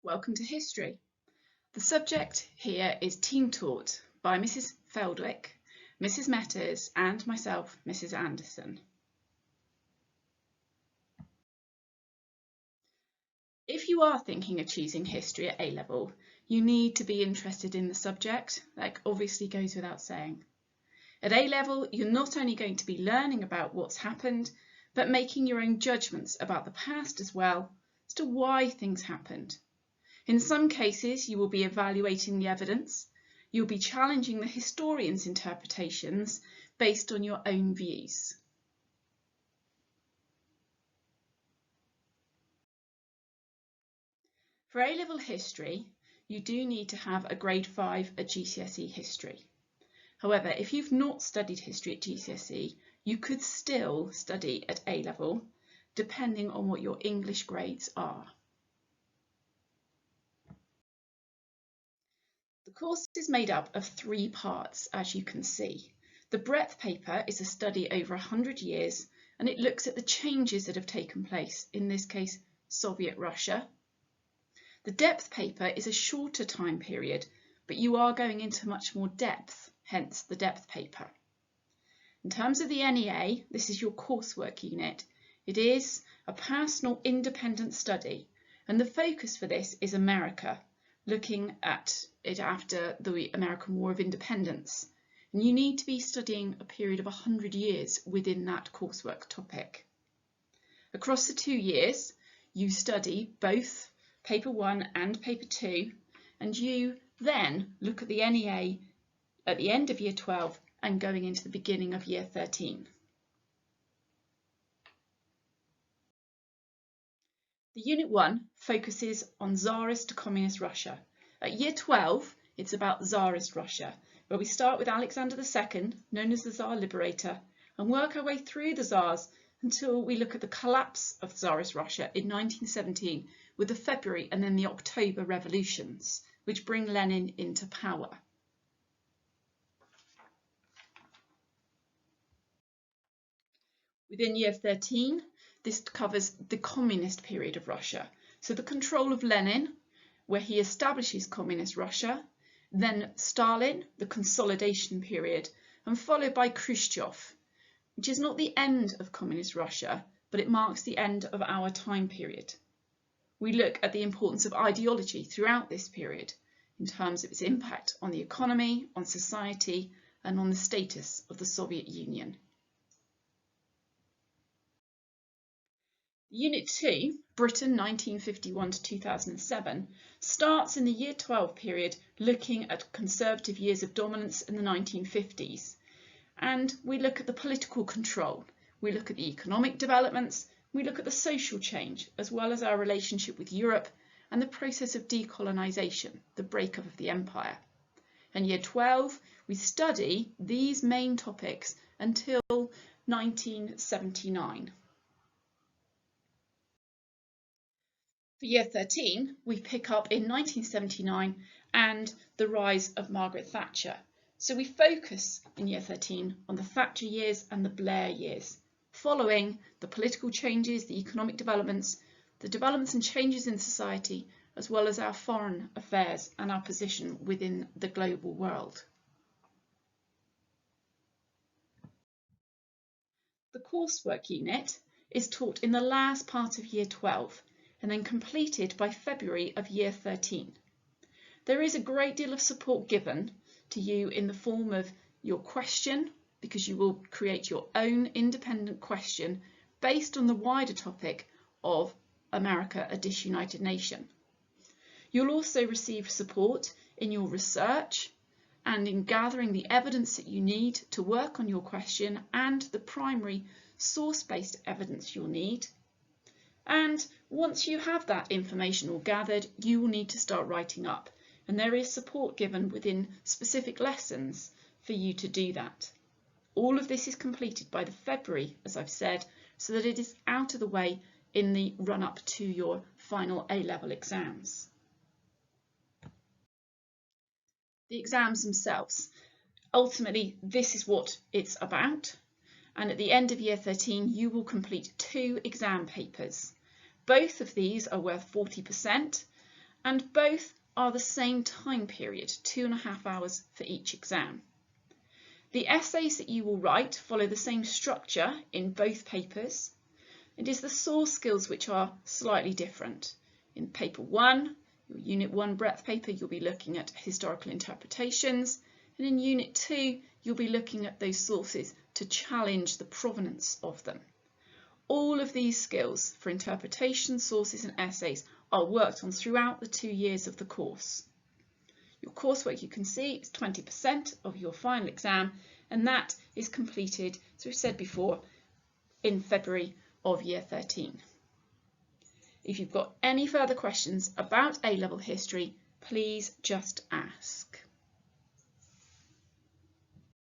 Welcome to History. The subject here is Team Taught by Mrs. Feldwick, Mrs. Metters and myself, Mrs. Anderson. If you are thinking of choosing history at A-level, you need to be interested in the subject. That obviously goes without saying. At A-level, you're not only going to be learning about what's happened, but making your own judgments about the past as well, as to why things happened. In some cases, you will be evaluating the evidence. You'll be challenging the historian's interpretations based on your own views. For A-level history, you do need to have a grade 5 at GCSE history. However, if you've not studied history at GCSE, you could still study at A-level, depending on what your English grades are. The course is made up of 3 parts, as you can see. The breadth paper is a study over 100 years, and it looks at the changes that have taken place, in this case, Soviet Russia. The depth paper is a shorter time period, but you are going into much more depth, hence the depth paper. In terms of the NEA, this is your coursework unit. It is a personal independent study, and the focus for this is America, looking at it after the American War of Independence. And you need to be studying a period of 100 years within that coursework topic. Across the 2 years, you study both paper 1 and paper 2, and you then look at the NEA at the end of year 12 and going into the beginning of year 13. The Unit 1 focuses on Tsarist to Communist Russia. At year 12, it's about Tsarist Russia, where we start with Alexander II, known as the Tsar Liberator, and work our way through the Tsars until we look at the collapse of Tsarist Russia in 1917 with the February and then the October revolutions, which bring Lenin into power. Within year 13, this covers the communist period of Russia. So the control of Lenin, where he establishes communist Russia, then Stalin, the consolidation period, and followed by Khrushchev, which is not the end of communist Russia, but it marks the end of our time period. We look at the importance of ideology throughout this period in terms of its impact on the economy, on society, and on the status of the Soviet Union. Unit 2, Britain 1951 to 2007, starts in the year 12 period looking at conservative years of dominance in the 1950s. And we look at the political control, we look at the economic developments, we look at the social change, as well as our relationship with Europe and the process of decolonisation, the breakup of the empire. In year 12, we study these main topics until 1979. For year 13, we pick up in 1979 and the rise of Margaret Thatcher. So we focus in year 13 on the Thatcher years and the Blair years, following the political changes, the economic developments, the developments and changes in society, as well as our foreign affairs and our position within the global world. The coursework unit is taught in the last part of year 12 and then completed by February of year 13. There is a great deal of support given to you in the form of your question, because you will create your own independent question based on the wider topic of America, a disunited nation. You'll also receive support in your research and in gathering the evidence that you need to work on your question and the primary source-based evidence you'll need. And once you have that information all gathered, you will need to start writing up. And there is support given within specific lessons for you to do that. All of this is completed by the February, as I've said, so that it is out of the way in the run-up to your final A-level exams. The exams themselves. Ultimately, this is what it's about. And at the end of year 13, you will complete 2 exam papers. Both of these are worth 40%, and both are the same time period, 2.5 hours for each exam. The essays that you will write follow the same structure in both papers. It is the source skills which are slightly different. In paper 1, your Unit 1 breadth paper, you'll be looking at historical interpretations, and in Unit 2, you'll be looking at those sources to challenge the provenance of them. All of these skills for interpretation, sources and essays are worked on throughout the 2 years of the course. Your coursework, you can see, is 20% of your final exam, and that is completed, as we've said before, in February of year 13. If you've got any further questions about A-level history, please just ask.